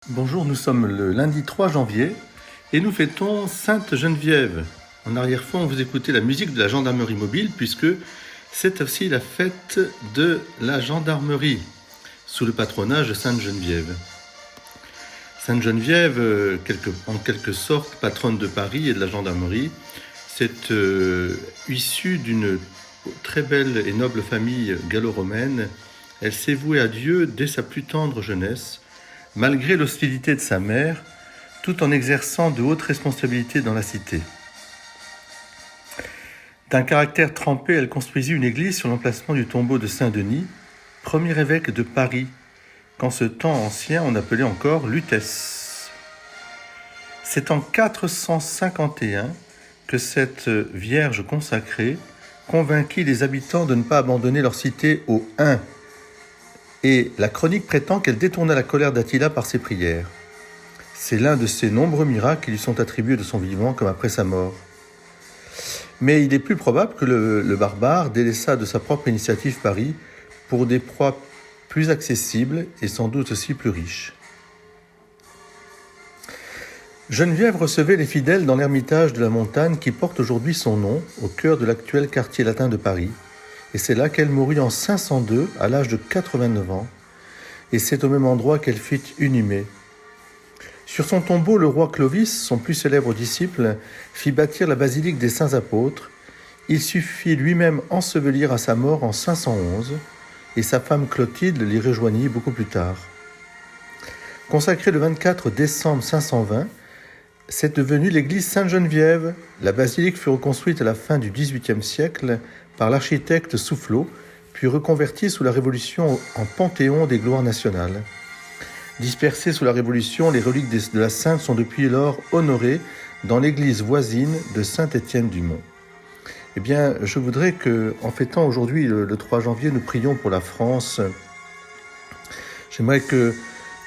Bonjour, nous sommes le lundi 3 janvier et nous fêtons Sainte Geneviève. En arrière-fond, vous écoutez la musique de la gendarmerie mobile puisque c'est aussi la fête de la gendarmerie sous le patronage de Sainte Geneviève. Sainte Geneviève, en quelque sorte patronne de Paris et de la gendarmerie, c'est issue d'une très belle et noble famille gallo-romaine. Elle s'est vouée à Dieu dès sa plus tendre jeunesse, malgré l'hostilité de sa mère, tout en exerçant de hautes responsabilités dans la cité. D'un caractère trempé, elle construisit une église sur l'emplacement du tombeau de Saint-Denis, premier évêque de Paris, qu'en ce temps ancien on appelait encore Lutèce. C'est en 451 que cette Vierge consacrée convainquit les habitants de ne pas abandonner leur cité aux Huns, et la chronique prétend qu'elle détourna la colère d'Attila par ses prières. C'est l'un de ces nombreux miracles qui lui sont attribués de son vivant comme après sa mort. Mais il est plus probable que le barbare délaissa de sa propre initiative Paris pour des proies plus accessibles et sans doute aussi plus riches. Geneviève recevait les fidèles dans l'ermitage de la Montagne qui porte aujourd'hui son nom, au cœur de l'actuel quartier latin de Paris. Et c'est là qu'elle mourut en 502, à l'âge de 89 ans, et c'est au même endroit qu'elle fut inhumée. Sur son tombeau, le roi Clovis, son plus célèbre disciple, fit bâtir la basilique des Saints Apôtres. Il suffit lui-même ensevelir à sa mort en 511, et sa femme Clotilde l'y rejoignit beaucoup plus tard. Consacrée le 24 décembre 520, c'est devenu l'église Sainte-Geneviève. La basilique fut reconstruite à la fin du XVIIIe siècle par l'architecte Soufflot, puis reconvertie sous la Révolution en panthéon des gloires nationales. Dispersées sous la Révolution, les reliques de la Sainte sont depuis lors honorées dans l'église voisine de Saint-Étienne-du-Mont. Eh bien, je voudrais qu'en fêtant aujourd'hui le 3 janvier, nous prions pour la France. J'aimerais que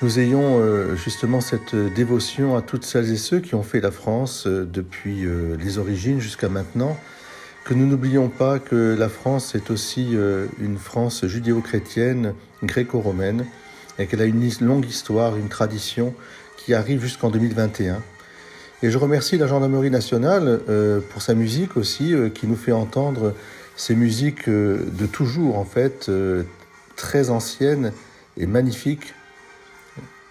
nous ayons justement cette dévotion à toutes celles et ceux qui ont fait la France depuis les origines jusqu'à maintenant, que nous n'oublions pas que la France est aussi une France judéo-chrétienne, gréco-romaine, et qu'elle a une longue histoire, une tradition qui arrive jusqu'en 2021. Et je remercie la Gendarmerie nationale pour sa musique aussi, qui nous fait entendre ces musiques de toujours en fait, très anciennes et magnifiques.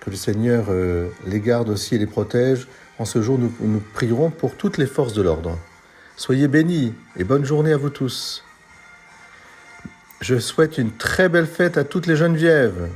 Que le Seigneur les garde aussi et les protège. En ce jour, nous prierons pour toutes les forces de l'ordre. Soyez bénis et bonne journée à vous tous. Je souhaite une très belle fête à toutes les Genevièves.